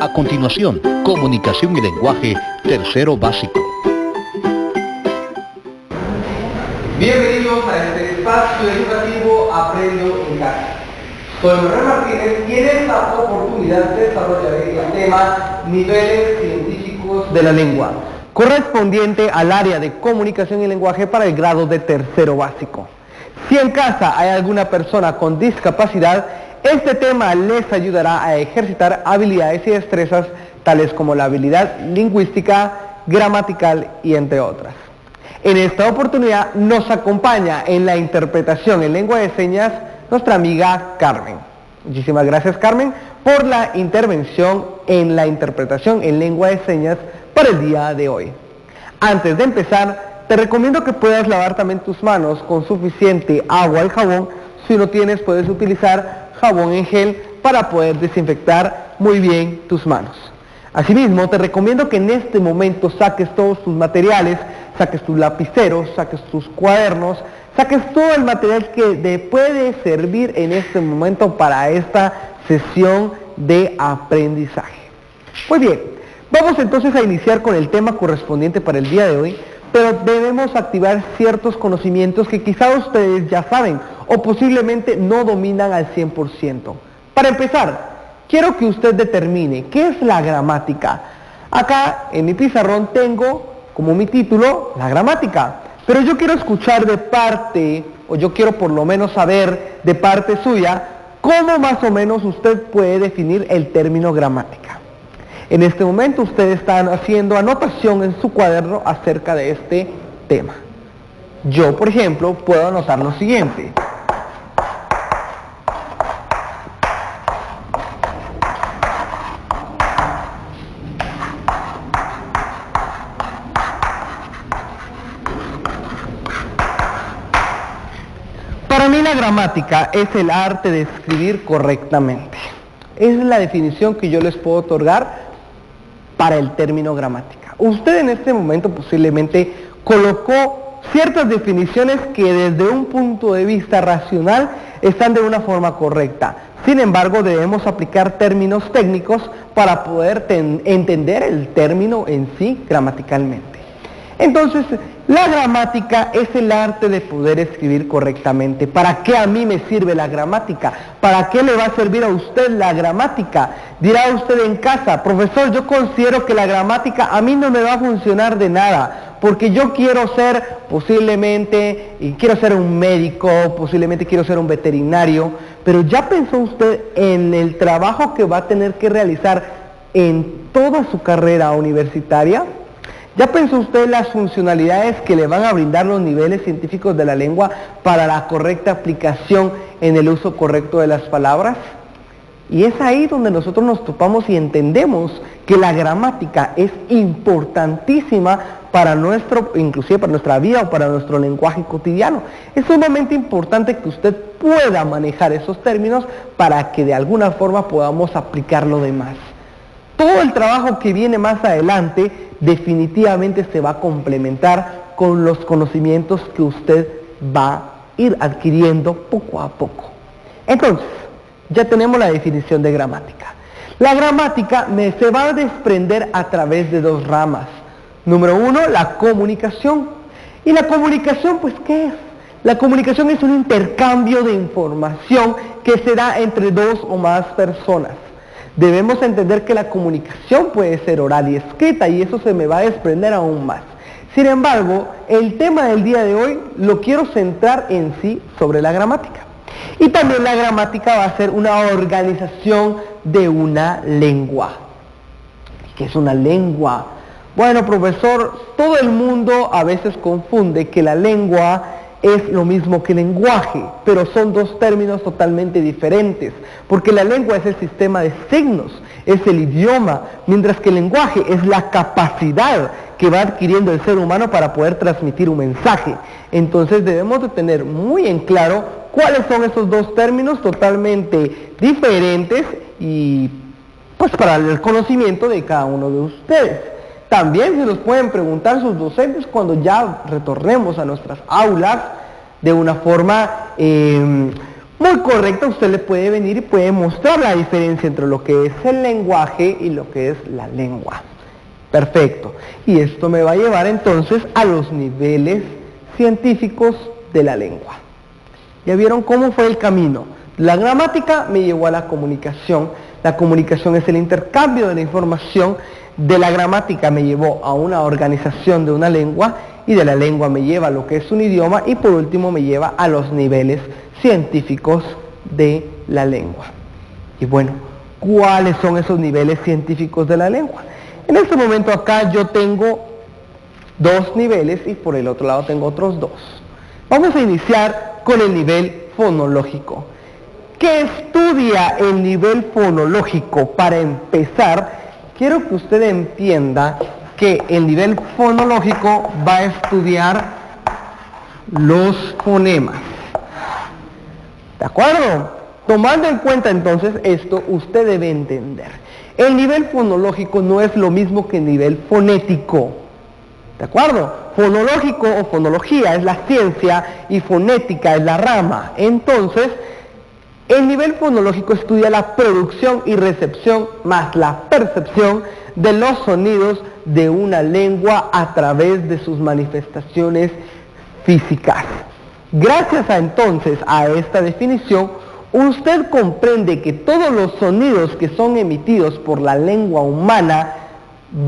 A continuación, comunicación y lenguaje, tercero básico. Bienvenidos a este espacio educativo Aprendo en Casa. Soy Manuel Martínez y en esta oportunidad desarrollaré el tema Niveles Científicos de la Lengua, correspondiente al área de comunicación y lenguaje para el grado de tercero básico. Si en casa hay alguna persona con discapacidad, este tema les ayudará a ejercitar habilidades y destrezas tales como la habilidad lingüística, gramatical y entre otras. En esta oportunidad nos acompaña en la interpretación en lengua de señas nuestra amiga Carmen. Muchísimas gracias, Carmen, por la intervención en la interpretación en lengua de señas para el día de hoy. Antes de empezar, te recomiendo que puedas lavar también tus manos con suficiente agua y jabón. Si no tienes, puedes utilizar jabón en gel para poder desinfectar muy bien tus manos. Asimismo, te recomiendo que en este momento saques todos tus materiales, saques tus lapiceros, saques tus cuadernos, saques todo el material que te puede servir en este momento para esta sesión de aprendizaje. Muy bien, vamos entonces a iniciar con el tema correspondiente para el día de hoy, pero debemos activar ciertos conocimientos que quizá ustedes ya saben o posiblemente no dominan al 100%. Para empezar, quiero que usted determine qué es la gramática. Acá en mi pizarrón tengo como mi título la gramática, pero yo quiero escuchar de parte, o yo quiero por lo menos saber de parte suya, cómo más o menos usted puede definir el término gramática. En este momento ustedes están haciendo anotación en su cuaderno acerca de este tema. Yo, por ejemplo, puedo anotar lo siguiente. Para mí la gramática es el arte de escribir correctamente. Esa es la definición que yo les puedo otorgar para el término gramática. Usted en este momento posiblemente colocó ciertas definiciones que desde un punto de vista racional están de una forma correcta. Sin embargo, debemos aplicar términos técnicos para poder entender el término en sí gramaticalmente. Entonces, la gramática es el arte de poder escribir correctamente. ¿Para qué a mí me sirve la gramática? ¿Para qué le va a servir a usted la gramática? Dirá usted en casa, profesor, yo considero que la gramática a mí no me va a funcionar de nada, porque yo quiero ser posiblemente, y quiero ser un médico, posiblemente quiero ser un veterinario, pero ¿ya pensó usted en el trabajo que va a tener que realizar en toda su carrera universitaria? ¿Ya pensó usted las funcionalidades que le van a brindar los niveles científicos de la lengua para la correcta aplicación en el uso correcto de las palabras? Y es ahí donde nosotros nos topamos y entendemos que la gramática es importantísima para inclusive para nuestra vida o para nuestro lenguaje cotidiano. Es sumamente importante que usted pueda manejar esos términos para que de alguna forma podamos aplicar lo demás. Todo el trabajo que viene más adelante definitivamente se va a complementar con los conocimientos que usted va a ir adquiriendo poco a poco. Entonces, ya tenemos la definición de gramática. La gramática se va a desprender a través de dos ramas. Número uno, la comunicación. ¿Y la comunicación, pues, qué es? La comunicación es un intercambio de información que se da entre dos o más personas. Debemos entender que la comunicación puede ser oral y escrita y eso se me va a desprender aún más. Sin embargo, el tema del día de hoy lo quiero centrar en sí sobre la gramática. Y también la gramática va a ser una organización de una lengua. ¿Qué es una lengua? Bueno, profesor, todo el mundo a veces confunde que la lengua es lo mismo que lenguaje, pero son dos términos totalmente diferentes, porque la lengua es el sistema de signos, es el idioma, mientras que el lenguaje es la capacidad que va adquiriendo el ser humano para poder transmitir un mensaje. Entonces debemos de tener muy en claro cuáles son esos dos términos totalmente diferentes y pues para el conocimiento de cada uno de ustedes. También se nos pueden preguntar sus docentes cuando ya retornemos a nuestras aulas de una forma muy correcta, usted le puede venir y puede mostrar la diferencia entre lo que es el lenguaje y lo que es la lengua. Perfecto. Y esto me va a llevar entonces a los niveles científicos de la lengua. ¿Ya vieron cómo fue el camino? La gramática me llevó a la comunicación. La comunicación es el intercambio de la información. De la gramática me llevó a una organización de una lengua y de la lengua me lleva a lo que es un idioma y por último me lleva a los niveles científicos de la lengua. Y bueno, ¿cuáles son esos niveles científicos de la lengua? En este momento acá yo tengo 2 niveles y por el otro lado tengo otros 2. Vamos a iniciar con el nivel fonológico. ¿Qué estudia el nivel fonológico? Para empezar, quiero que usted entienda que el nivel fonológico va a estudiar los fonemas. ¿De acuerdo? Tomando en cuenta entonces esto, usted debe entender. El nivel fonológico no es lo mismo que el nivel fonético. ¿De acuerdo? Fonológico o fonología es la ciencia y fonética es la rama. Entonces, el nivel fonológico estudia la producción y recepción más la percepción de los sonidos de una lengua a través de sus manifestaciones físicas. Gracias entonces a esta definición, usted comprende que todos los sonidos que son emitidos por la lengua humana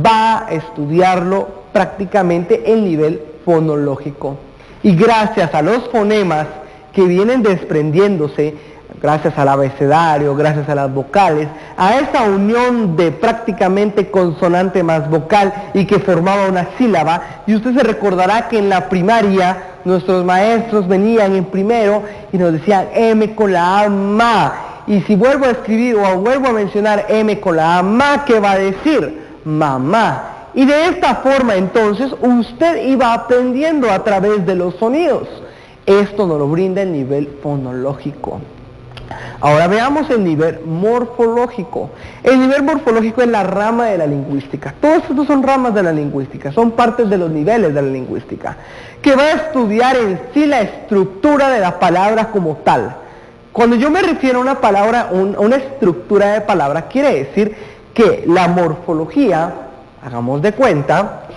va a estudiarlo prácticamente el nivel fonológico. Y gracias a los fonemas que vienen desprendiéndose, gracias al abecedario, gracias a las vocales, a esa unión de prácticamente consonante más vocal y que formaba una sílaba, y usted se recordará que en la primaria nuestros maestros venían en primero y nos decían M con la A, ma, y si vuelvo a escribir o vuelvo a mencionar M con la A, ma, ¿qué va a decir? Mamá. Y de esta forma entonces usted iba aprendiendo a través de los sonidos. Esto nos lo brinda el nivel fonológico. Ahora veamos el nivel morfológico. El nivel morfológico es la rama de la lingüística. Todos estos son ramas de la lingüística, son partes de los niveles de la lingüística, que va a estudiar en sí la estructura de la palabra como tal. Cuando yo me refiero a una palabra, una estructura de palabra, quiere decir que la morfología, hagamos de cuenta,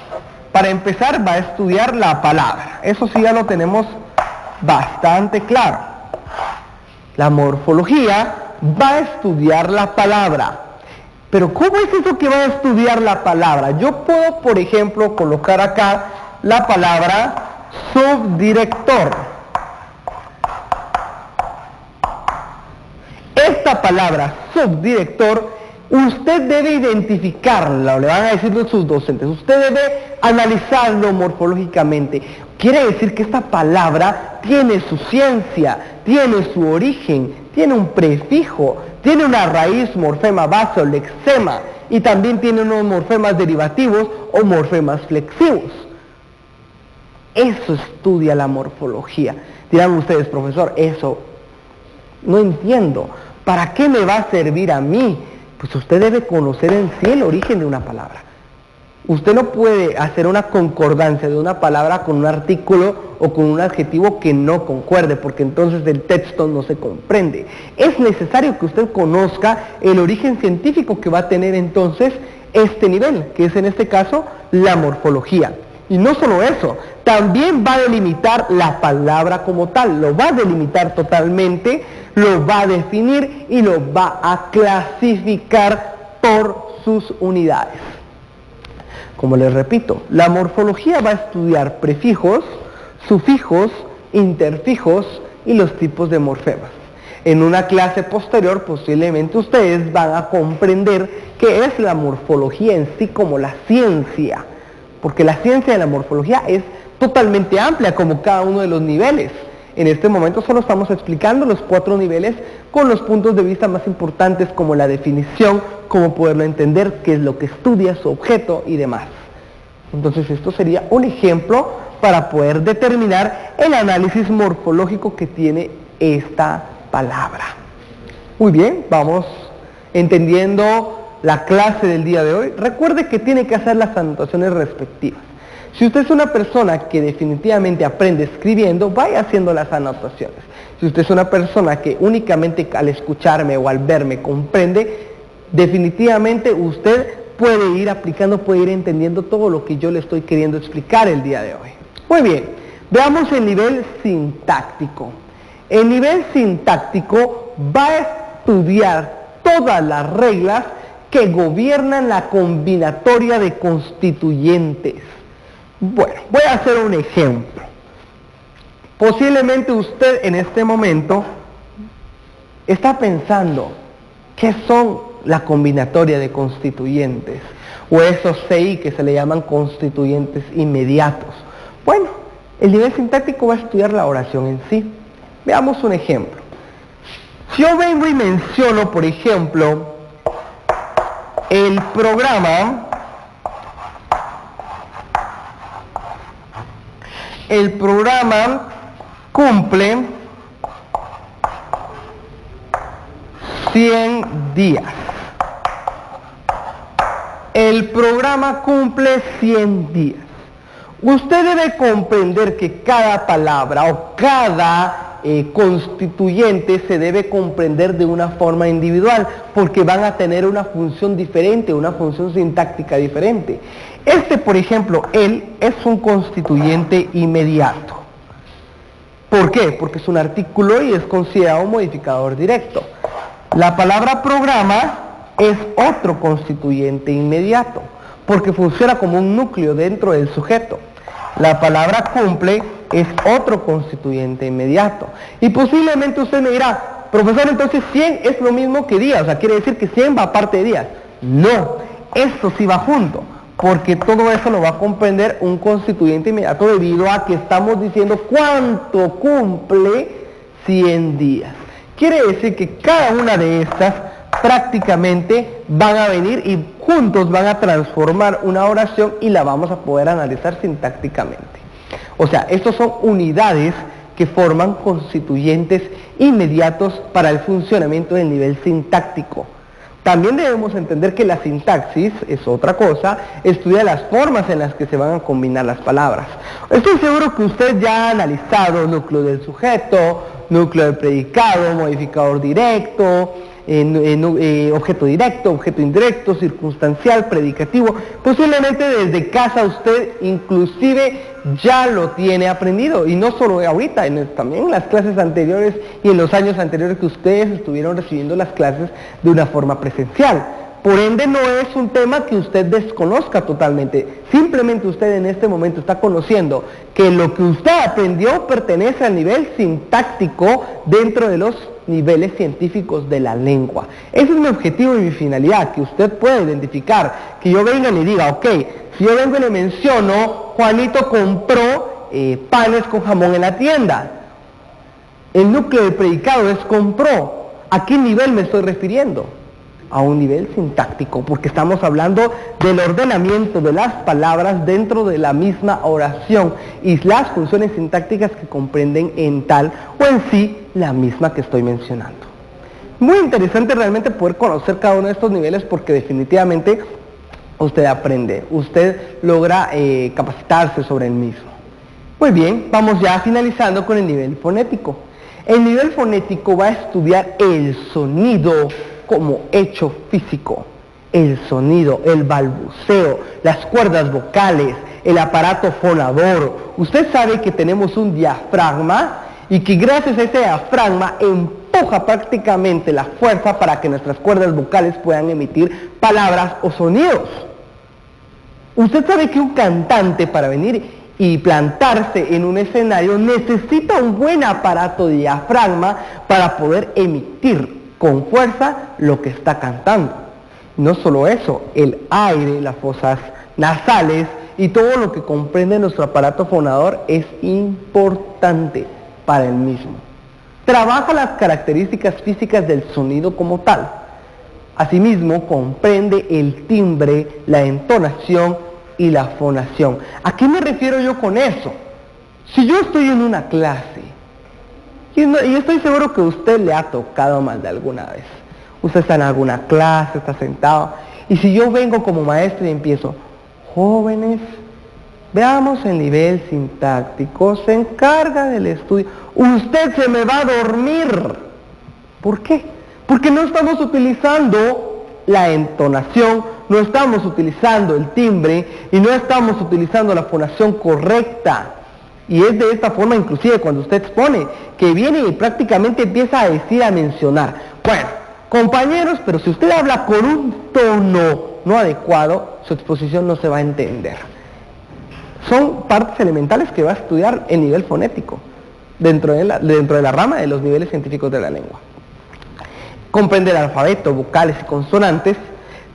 para empezar va a estudiar la palabra. Eso sí ya lo tenemos bastante claro. La morfología va a estudiar la palabra. Pero ¿cómo es eso que va a estudiar la palabra? Yo puedo, por ejemplo, colocar acá la palabra subdirector. Esta palabra subdirector, usted debe identificarla, o le van a decir sus docentes. Usted debe analizarlo morfológicamente. Quiere decir que esta palabra tiene su ciencia, tiene su origen, tiene un prefijo, tiene una raíz, morfema base o lexema, y también tiene unos morfemas derivativos o morfemas flexivos. Eso estudia la morfología. Dirán ustedes, profesor, eso no entiendo. ¿Para qué me va a servir a mí? Pues usted debe conocer en sí el origen de una palabra. Usted no puede hacer una concordancia de una palabra con un artículo o con un adjetivo que no concuerde, porque entonces el texto no se comprende. Es necesario que usted conozca el origen científico que va a tener entonces este nivel, que es en este caso la morfología. Y no solo eso, también va a delimitar la palabra como tal, lo va a delimitar totalmente, lo va a definir y lo va a clasificar por sus unidades. Como les repito, la morfología va a estudiar prefijos, sufijos, interfijos y los tipos de morfemas. En una clase posterior posiblemente ustedes van a comprender qué es la morfología en sí como la ciencia, porque la ciencia de la morfología es totalmente amplia como cada uno de los niveles. En este momento solo estamos explicando los 4 niveles con los puntos de vista más importantes como la definición, cómo poderlo entender, qué es lo que estudia, su objeto y demás. Entonces esto sería un ejemplo para poder determinar el análisis morfológico que tiene esta palabra. Muy bien, vamos entendiendo la clase del día de hoy. Recuerde que tiene que hacer las anotaciones respectivas. Si usted es una persona que definitivamente aprende escribiendo, vaya haciendo las anotaciones. Si usted es una persona que únicamente al escucharme o al verme comprende, definitivamente usted puede ir aplicando, puede ir entendiendo todo lo que yo le estoy queriendo explicar el día de hoy. Muy bien, veamos el nivel sintáctico. El nivel sintáctico va a estudiar todas las reglas que gobiernan la combinatoria de constituyentes. Bueno, voy a hacer un ejemplo. Posiblemente usted en este momento está pensando, ¿qué son la combinatoria de constituyentes? O esos CI que se le llaman constituyentes inmediatos. Bueno, el nivel sintáctico va a estudiar la oración en sí. Veamos un ejemplo. Si yo vengo y menciono, por ejemplo, el programa cumple 100 días. El programa cumple 100 días. Usted debe comprender que cada palabra o cada constituyente se debe comprender de una forma individual, porque van a tener una función diferente, una función sintáctica diferente. Este, por ejemplo, él es un constituyente inmediato. ¿Por qué? Porque es un artículo y es considerado un modificador directo. La palabra programa es otro constituyente inmediato, porque funciona como un núcleo dentro del sujeto. La palabra cumple es otro constituyente inmediato. Y posiblemente usted me dirá, profesor, entonces 100 es lo mismo que días, o sea, quiere decir que 100 va aparte de días. No, esto sí va junto, porque todo eso lo va a comprender un constituyente inmediato debido a que estamos diciendo cuánto cumple 100 días. Quiere decir que cada una de estas prácticamente van a venir y juntos van a transformar una oración y la vamos a poder analizar sintácticamente. O sea, estos son unidades que forman constituyentes inmediatos para el funcionamiento del nivel sintáctico. También debemos entender que la sintaxis es otra cosa, estudia las formas en las que se van a combinar las palabras. Estoy seguro que usted ya ha analizado núcleo del sujeto, núcleo del predicado, modificador directo, objeto directo, objeto indirecto, circunstancial, predicativo. Posiblemente desde casa usted inclusive ya lo tiene aprendido, y no solo ahorita, también en las clases anteriores y en los años anteriores que ustedes estuvieron recibiendo las clases de una forma presencial. Por ende no es un tema que usted desconozca totalmente, simplemente usted en este momento está conociendo que lo que usted aprendió pertenece al nivel sintáctico dentro de los niveles científicos de la lengua. Ese es mi objetivo y mi finalidad, que usted pueda identificar, que yo venga y le diga, ok, si yo vengo y le menciono, Juanito compró panes con jamón en la tienda. El núcleo del predicado es compró. ¿A qué nivel me estoy refiriendo? A un nivel sintáctico, porque estamos hablando del ordenamiento de las palabras dentro de la misma oración y las funciones sintácticas que comprenden en tal o en sí la misma que estoy mencionando. Muy interesante realmente poder conocer cada uno de estos niveles, porque definitivamente usted aprende, usted logra capacitarse sobre el mismo. Muy bien, vamos ya finalizando con el nivel fonético. El nivel fonético va a estudiar el sonido como hecho físico, el sonido, el balbuceo, las cuerdas vocales, el aparato fonador. Usted sabe que tenemos un diafragma y que gracias a ese diafragma empuja prácticamente la fuerza para que nuestras cuerdas vocales puedan emitir palabras o sonidos. Usted sabe que un cantante, para venir y plantarse en un escenario, necesita un buen aparato de diafragma para poder emitir con fuerza lo que está cantando. No solo eso, el aire, las fosas nasales y todo lo que comprende nuestro aparato fonador es importante para el mismo. Trabaja las características físicas del sonido como tal. Asimismo, comprende el timbre, la entonación y la fonación. ¿A qué me refiero yo con eso? Si yo estoy en una clase, y estoy seguro que a usted le ha tocado más de alguna vez. Usted está en alguna clase, está sentado, y si yo vengo como maestro y empiezo, jóvenes, Veamos el nivel sintáctico, se encarga del estudio. Usted se me va a dormir. ¿Por qué? Porque no estamos utilizando la entonación, no estamos utilizando el timbre y no estamos utilizando la fonación correcta. Y es de esta forma inclusive cuando usted expone, que viene y prácticamente empieza a decir, a mencionar. Bueno, compañeros, pero si usted habla con un tono no adecuado, su exposición no se va a entender. Son partes elementales que va a estudiar el nivel fonético, dentro de la rama de los niveles científicos de la lengua. Comprende el alfabeto, vocales y consonantes.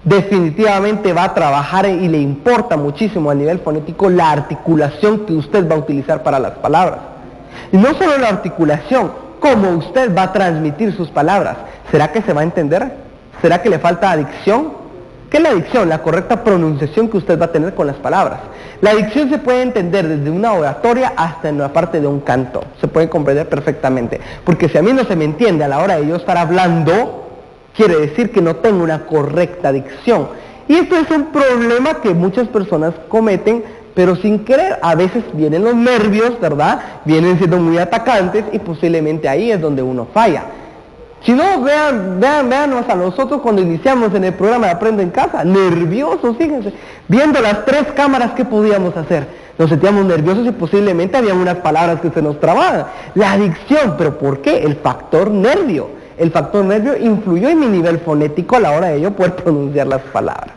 Definitivamente va a trabajar y le importa muchísimo a nivel fonético la articulación que usted va a utilizar para las palabras. Y no solo la articulación, cómo usted va a transmitir sus palabras. ¿Será que se va a entender? ¿Será que le falta dicción? ¿Qué es la dicción? La correcta pronunciación que usted va a tener con las palabras. La dicción se puede entender desde una oratoria hasta en la parte de un canto. Se puede comprender perfectamente. Porque si a mí no se me entiende a la hora de yo estar hablando, quiere decir que no tengo una correcta dicción. Y esto es un problema que muchas personas cometen, pero sin querer. A veces vienen los nervios, ¿verdad? Vienen siendo muy atacantes y posiblemente ahí es donde uno falla. Si no, vean a nosotros cuando iniciamos en el programa de Aprendo en Casa, nerviosos, fíjense, viendo las 3 cámaras que podíamos hacer. Nos sentíamos nerviosos y posiblemente había unas palabras que se nos trababan. La dicción, ¿pero por qué? El factor nervio. El factor nervio influyó en mi nivel fonético a la hora de yo poder pronunciar las palabras.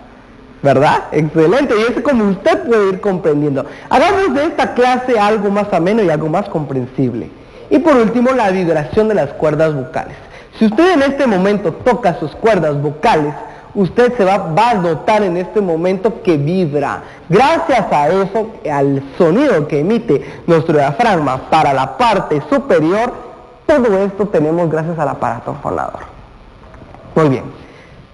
¿Verdad? Excelente, y es como usted puede ir comprendiendo. Hagamos de esta clase algo más ameno y algo más comprensible. Y por último, la vibración de las cuerdas vocales. Si usted en este momento toca sus cuerdas vocales, usted se va a notar en este momento que vibra. Gracias a eso, al sonido que emite nuestro diafragma para la parte superior, todo esto tenemos gracias al aparato fonador. Muy bien.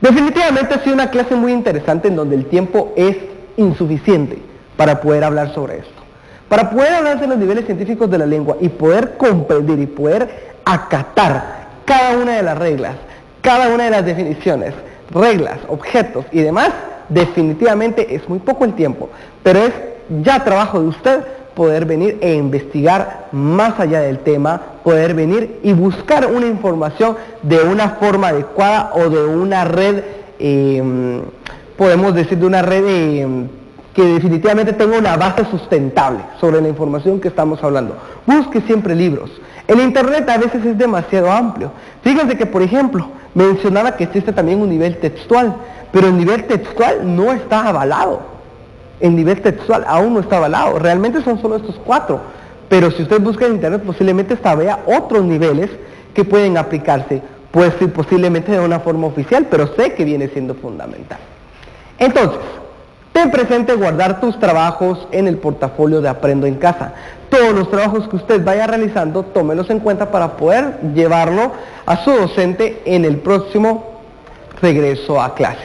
Definitivamente ha sido una clase muy interesante en donde el tiempo es insuficiente para poder hablar sobre esto. Para poder hablar de los niveles científicos de la lengua y poder comprender y poder acatar cada una de las reglas, cada una de las definiciones, reglas, objetos y demás, definitivamente es muy poco el tiempo, pero es ya trabajo de usted poder venir e investigar más allá del tema, poder venir y buscar una información de una forma adecuada o de una red, podemos decir de una red que definitivamente tenga una base sustentable sobre la información que estamos hablando. Busque siempre libros. El internet a veces es demasiado amplio. Fíjense que, por ejemplo, mencionaba que existe también un nivel textual, pero el nivel textual no está avalado. El nivel textual aún no está avalado. Realmente son solo estos 4. Pero si usted busca en internet, posiblemente hasta vea otros niveles que pueden aplicarse. Puede ser posiblemente de una forma oficial, pero sé que viene siendo fundamental. Entonces, ten presente guardar tus trabajos en el portafolio de Aprendo en Casa. Todos los trabajos que usted vaya realizando, tómelos en cuenta para poder llevarlo a su docente en el próximo regreso a clases.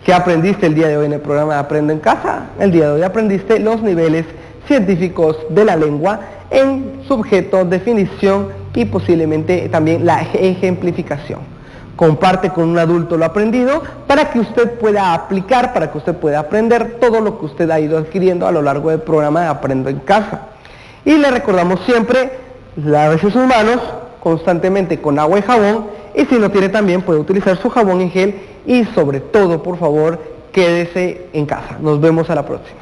¿Qué aprendiste el día de hoy en el programa de Aprendo en Casa? El día de hoy aprendiste los niveles científicos de la lengua en sujeto, definición y posiblemente también la ejemplificación. Comparte con un adulto lo aprendido para que usted pueda aplicar, para que usted pueda aprender todo lo que usted ha ido adquiriendo a lo largo del programa de Aprendo en Casa. Y le recordamos siempre, lávese sus manos constantemente con agua y jabón, y si no tiene también puede utilizar su jabón en gel y sobre todo, por favor, quédese en casa. Nos vemos a la próxima.